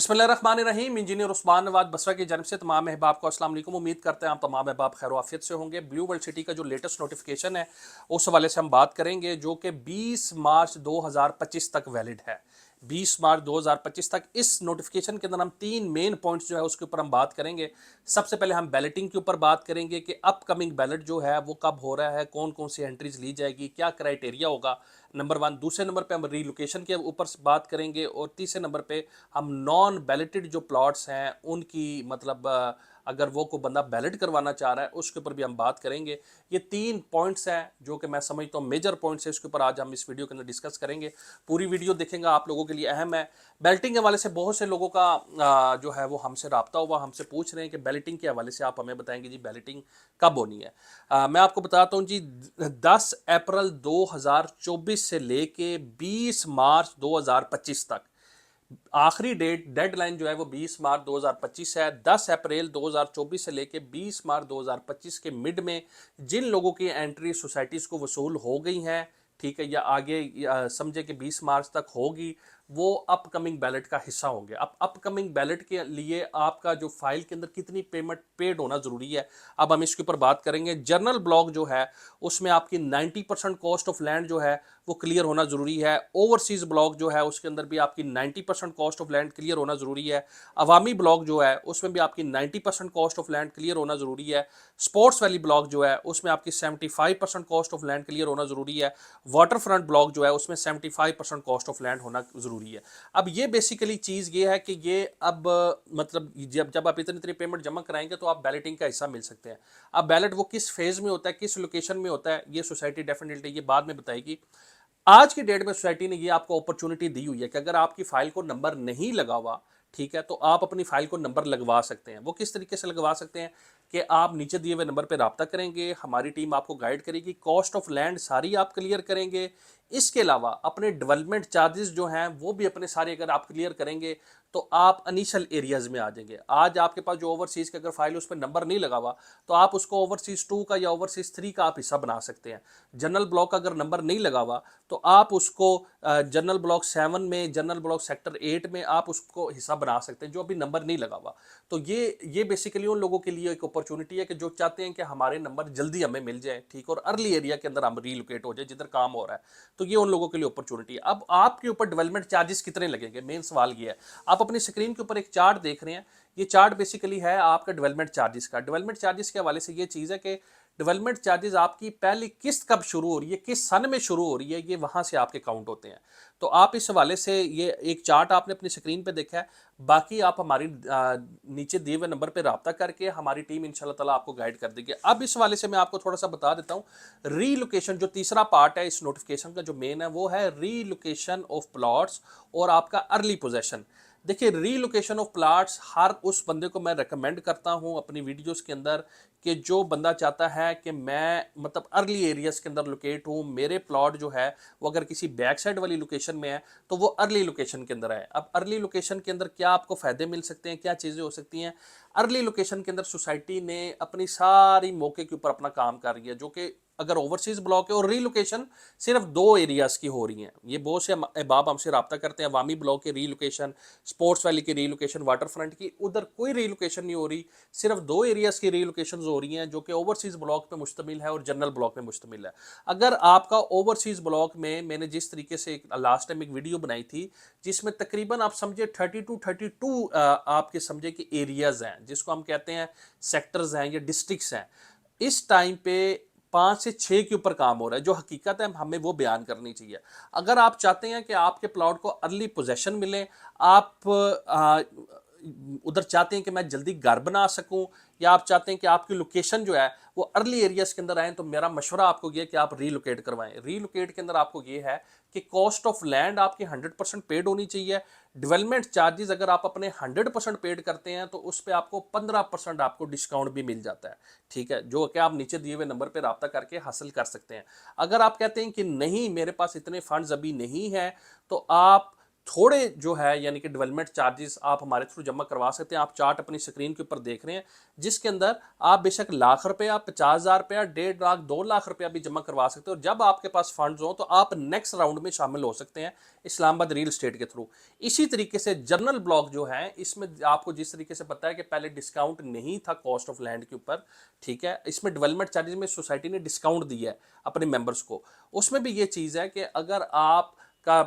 बिस्मिल्लाहिर्रहमानिर्रहीम। इंजीनियर उस्मान नवाज बसरा की जानिब से तमाम अहबाब को अस्सलाम वालेकुम। उम्मीद करते हैं आप तमाम अहबाब खैर आफियत से होंगे। ब्लू वर्ल्ड सिटी का जो लेटेस्ट नोटिफिकेशन है उस हवाले से हम बात करेंगे, जो कि 20 मार्च 2025 तक वैलिड है। 20 मार्च 2025 तक इस नोटिफिकेशन के अंदर हम तीन मेन पॉइंट्स जो है उसके ऊपर हम बात करेंगे। सबसे पहले हम बैलेटिंग के ऊपर बात करेंगे कि अपकमिंग बैलेट जो है वो कब हो रहा है, कौन कौन सी एंट्रीज ली जाएगी, क्या क्राइटेरिया होगा, नंबर वन। दूसरे नंबर पे हम रीलोकेशन के ऊपर बात करेंगे और तीसरे नंबर पे हम नॉन बैलेटेड जो प्लॉट्स हैं उनकी मतलब अगर वो कोई बंदा बैलेट करवाना चाह रहा है उसके ऊपर भी हम बात करेंगे। ये तीन पॉइंट्स हैं जो कि मैं समझता हूँ मेजर पॉइंट्स है, इसके ऊपर आज हम इस वीडियो के अंदर डिस्कस करेंगे। पूरी वीडियो देखेंगे, आप लोगों के लिए अहम है। बैलेटिंग के हवाले से बहुत से लोगों का जो है वो हमसे रब्ता हुआ, हमसे पूछ रहे हैं कि बैलेटिंग के हवाले से आप हमें बताएंगे जी बैलेटिंग कब होनी है। मैं आपको बताता हूँ जी, 10 अप्रैल 2024 से लेके 20 मार्च 2025 तक आखिरी डेडलाइन जो है वो 20 मार्च 2025 है। 10 अप्रैल 2024 से लेके 20 मार्च 2025 के मिड में जिन लोगों की एंट्री सोसाइटीज़ को वसूल हो गई हैं, ठीक है, या आगे समझे कि 20 मार्च तक होगी, वो अपकमिंग बैलेट का हिस्सा होंगे। अब अपकमिंग बैलेट के लिए आपका जो फाइल के अंदर कितनी पेमेंट पेड होना ज़रूरी है, अब हम इसके ऊपर बात करेंगे। जनरल ब्लॉक जो है उसमें आपकी 90% कॉस्ट ऑफ लैंड जो है वो क्लियर होना ज़रूरी है। ओवरसीज़ ब्लॉक जो है उसके अंदर भी आपकी 90% कॉस्ट ऑफ लैंड क्लियर होना ज़रूरी है। अवामी ब्लॉक जो है उसमें भी आपकी 90% कॉस्ट ऑफ लैंड क्लियर होना ज़रूरी है। स्पोर्ट्स वैली ब्लॉक जो है उसमें आपकी 75% कॉस्ट ऑफ लैंड क्लियर होना ज़रूरी है। वाटर फ्रंट ब्लॉक जो है उसमें 75% कॉस्ट ऑफ लैंड होना ज़रूरी है। अब ये बेसिकली चीज़ ये है कि ये अब मतलब जब जब आप इतनी इतनी पेमेंट जमा कराएंगे तो आप बैलेटिंग का हिस्सा मिल सकते हैं। अब बैलेट वो किस फेज़ में होता है, किस लोकेशन में होता है, ये सोसाइटी डेफिनेटली ये बाद में बताएगी। आज की डेट में सोसाइटी ने ये आपको अपॉर्चुनिटी दी हुई है कि अगर आपकी फाइल को नंबर नहीं लगा हुआ, ठीक है, तो आप अपनी फाइल को नंबर लगवा सकते हैं। वो किस तरीके से लगवा सकते हैं कि आप नीचे दिए हुए नंबर पे राब्ता करेंगे, हमारी टीम आपको गाइड करेगी, कॉस्ट ऑफ लैंड सारी आप क्लियर करेंगे। इसके अलावा अपने डेवलपमेंट चार्जेस जो हैं वो भी अपने सारे अगर आप क्लियर करेंगे तो आप इनिशियल एरियाज में आ जाएंगे। आज आपके पास जो ओवरसीज़ की अगर फाइल उस पर नंबर नहीं लगा हुआ तो आप उसको ओवरसीज़ 2 का या ओवरसीज़ 3 का आप हिस्सा बना सकते हैं। जनरल ब्लॉक का अगर नंबर नहीं लगा हुआ तो आप उसको जनरल ब्लॉक 7 में, जनरल ब्लॉक सेक्टर 8 में आप उसको हिस्सा बना सकते हैं जो अभी नंबर नहीं लगा हुआ। तो ये बेसिकली उन लोगों के लिए एक अपॉर्चुनिटी है कि जो चाहते हैं कि हमारे नंबर जल्दी हमें मिल जाए, ठीक, और अर्ली एरिया के अंदर हम रीलोकेट हो जाए जिधर काम हो रहा है। तो ये उन लोगों के लिए अपॉर्चुनिटी है। अब आपके ऊपर डेवलपमेंट चार्जेस कितने लगेंगे, मेन सवाल ये है। आप अपनी स्क्रीन के ऊपर एक चार्ट देख रहे हैं, ये चार्ट बेसिकली है आपका डेवलपमेंट चार्जेस का। डेवलपमेंट चार्जेस के हवाले से ये चीज़ है कि डेवलपमेंट चार्जेस आपकी पहली किस्त कब शुरू हो रही है, किस सन में शुरू हो रही है, ये वहाँ से आपके काउंट होते हैं। तो आप इस हवाले से ये एक चार्ट आपने अपनी स्क्रीन पे देखा है। बाकी आप हमारी नीचे दिए हुए नंबर पे रब्ता करके हमारी टीम इंशाल्लाह ताला आपको गाइड कर देगी। अब इस हवाले से मैं आपको थोड़ा सा बता देता हूँ। रीलोकेशन जो तीसरा पार्ट है इस नोटिफिकेशन का जो मेन है वो है रीलोकेशन ऑफ प्लॉट्स और आपका अर्ली पोजेशन। देखिए, रीलोकेशन ऑफ प्लाट्स हर उस बंदे को मैं रेकमेंड करता हूं अपनी वीडियोस के अंदर कि जो बंदा चाहता है कि मैं मतलब अर्ली एरियाज के अंदर लोकेट हूं, मेरे प्लॉट जो है वो अगर किसी बैक साइड वाली लोकेशन में है तो वो अर्ली लोकेशन के अंदर है। अब अर्ली लोकेशन के अंदर क्या आपको फ़ायदे मिल सकते हैं, क्या चीज़ें हो सकती हैं। अर्ली लोकेशन के अंदर सोसाइटी ने अपनी सारी मौके के ऊपर अपना काम कर रही है, जो कि अगर ओवरसीज ब्लॉक है, और रीलोकेशन सिर्फ 2 एरियाज़ की हो रही हैं। ये बहुत से अहबाब हमसे रब्ता करते हैं, अवामी ब्लॉक की रीलोकेशन, स्पोर्ट्स वैली की रीलोकेशन, वाटर फ्रंट की, उधर कोई रीलोकेशन नहीं हो रही। सिर्फ 2 एरियाज़ की रीलोकेशन हो रही हैं जो कि ओवरसीज़ ब्लॉक पे मुश्तमिल है और जनरल ब्लॉक में मुश्तमिल है। अगर आपका ओवरसीज़ ब्लॉक में मैंने जिस तरीके से लास्ट टाइम एक वीडियो बनाई थी जिसमें तकरीबन आप समझे 32 आपके समझे कि एरियाज़ हैं जिसको हम कहते हैं सेक्टर्स हैं या डिस्ट्रिक्ट्स हैं। इस टाइम पे 5 से 6 के ऊपर काम हो रहा है। जो हकीकत है हमें वो बयान करनी चाहिए। अगर आप चाहते हैं कि आपके प्लॉट को अर्ली पोजेशन मिले, आप उधर चाहते हैं कि मैं जल्दी घर बना सकूं, या आप चाहते हैं कि आपकी लोकेशन जो है वो अर्ली एरियाज के अंदर आए, तो मेरा मशवरा आपको ये है कि आप रीलोकेट करवाएं। रीलोकेट के अंदर आपको ये है कि कॉस्ट ऑफ लैंड आपकी 100% पेड होनी चाहिए। डेवलपमेंट चार्जेस अगर आप अपने 100% पेड करते हैं तो उस पर आपको 15% आपको डिस्काउंट भी मिल जाता है, ठीक है, जो कि आप नीचे दिए हुए नंबर पर रब्ता करके हासिल कर सकते हैं। अगर आप कहते हैं कि नहीं मेरे पास इतने फंड्स अभी नहीं है तो आप थोड़े जो है यानी कि डेवलपमेंट चार्जेस आप हमारे थ्रू जमा करवा सकते हैं। आप चार्ट अपनी स्क्रीन के ऊपर देख रहे हैं, जिसके अंदर आप बेशक लाख रुपया, 50,000 रुपया, 1.5 लाख, 2 लाख रुपया भी जमा करवा सकते हो। जब आपके पास फंड्स हो तो आप नेक्स्ट राउंड में शामिल हो सकते हैं इस्लामाबाद रियल एस्टेट के थ्रू। इसी तरीके से जनरल ब्लॉक जो है, इसमें आपको जिस तरीके से पता है कि पहले डिस्काउंट नहीं था कॉस्ट ऑफ लैंड के ऊपर, ठीक है, इसमें डेवलपमेंट चार्जेस में सोसाइटी ने डिस्काउंट दिया है अपने मेंबर्स को। उसमें भी ये चीज़ है कि अगर आप का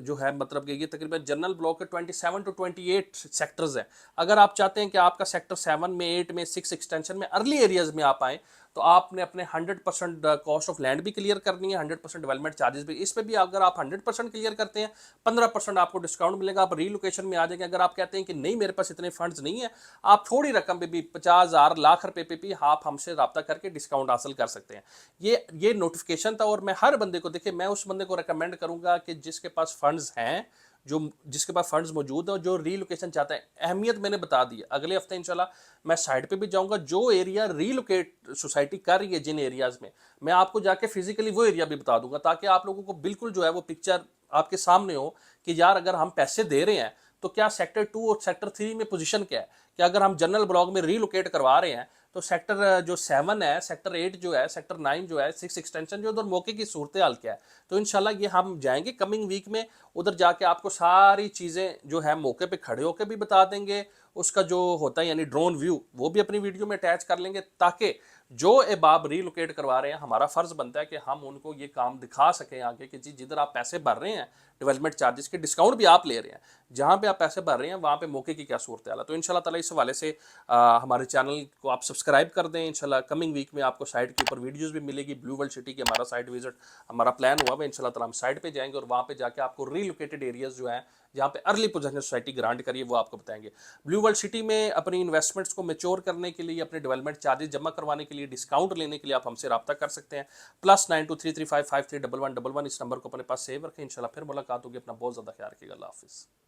जो है मतलब कि ये तकरीबन जनरल ब्लॉक के 27 टू 28 सेक्टर्स हैं। अगर आप चाहते हैं कि आपका सेक्टर 7 में, 8 में, 6 एक्सटेंशन में अर्ली एरियाज में आप आएँ, तो आपने अपने 100% कॉस्ट ऑफ लैंड भी क्लियर करनी है, 100% डेवलपमेंट चार्जेस भी। इसमें भी अगर आप 100% क्लियर करते हैं, 15% आपको डिस्काउंट मिलेगा, आप रीलोकेशन में आ जाएंगे। अगर आप कहते हैं कि नहीं मेरे पास इतने फंड्स नहीं है, आप थोड़ी रकम पे भी 50,000 लाख रुपए पे भी आप हमसे रब्ता करके डिस्काउंट हासिल कर सकते हैं। ये नोटिफिकेशन था, और मैं हर बंदे को, देखिए मैं उस बंदे को रिकमेंड करूंगा कि जिसके पास फंड्स हैं, जो जिसके पास फंड्स मौजूद है और जो रीलोकेशन चाहता है। अहमियत मैंने बता दी है। अगले हफ्ते इंशाल्लाह मैं साइट पे भी जाऊंगा, जो एरिया रीलोकेट सोसाइटी कर रही है जिन एरियाज में, मैं आपको जाके फिजिकली वो एरिया भी बता दूंगा, ताकि आप लोगों को बिल्कुल जो है वो पिक्चर आपके सामने हो कि यार अगर हम पैसे दे रहे हैं तो क्या सेक्टर 2 और सेक्टर 3 में पोजीशन क्या है। कि अगर हम जनरल ब्लॉक में रीलोकेट करवा रहे हैं तो सेक्टर जो 7 है, सेक्टर 8 जो है, सेक्टर 9 जो है, 6 एक्सटेंशन जो, उधर मौके की सूरत हाल क्या है। तो इंशाल्लाह ये हम जाएंगे कमिंग वीक में, उधर जाके आपको सारी चीज़ें जो है मौके पे खड़े होकर भी बता देंगे। उसका जो होता है यानी ड्रोन व्यू, वो भी अपनी वीडियो में अटैच कर लेंगे, ताकि जो अहबाब रीलोकेट करवा रहे हैं, हमारा फ़र्ज़ बनता है कि हम उनको ये काम दिखा सकें आगे कि जी जिधर आप पैसे भर रहे हैं डेवलपमेंट चार्जेस के, डिस्काउंट भी आप ले रहे हैं, जहाँ पे आप पैसे भर रहे हैं वहाँ पे मौके की क्या सूरत है। तो इंशाल्लाह ताला इस हवाले से हमारे चैनल को आप सब्सक्राइब कर दें। इंशाल्लाह कमिंग वीक में आपको साइट के ऊपर वीडियोज़ भी मिलेगी। ब्लू वर्ल्ड सिटी की हमारा साइट विजिट हमारा प्लान हुआ है, इंशाल्लाह ताला हम साइट पे जाएंगे और वहाँ पे जाके आपको रीलोकेटेड एरियाज़ जो है जहाँ पे अर्ली पोजीशन सोसाइटी ग्रांट करिए वो आपको बताएंगे। ब्लू वर्ल्ड सिटी में अपनी इन्वेस्टमेंट्स को मैच्योर करने के लिए, अपने डेवलपमेंट चार्जेस जमा करवाने के लिए, डिस्काउंट लेने के लिए आप हमसे रब्ता कर सकते हैं। +9233553111 इस नंबर को अपने पास सेव रखें। इंशाल्लाह फिर मुलाकात होगी। अपना बहुत ज़्यादा ख्याल रखिएगा। अल्लाह हाफिज़।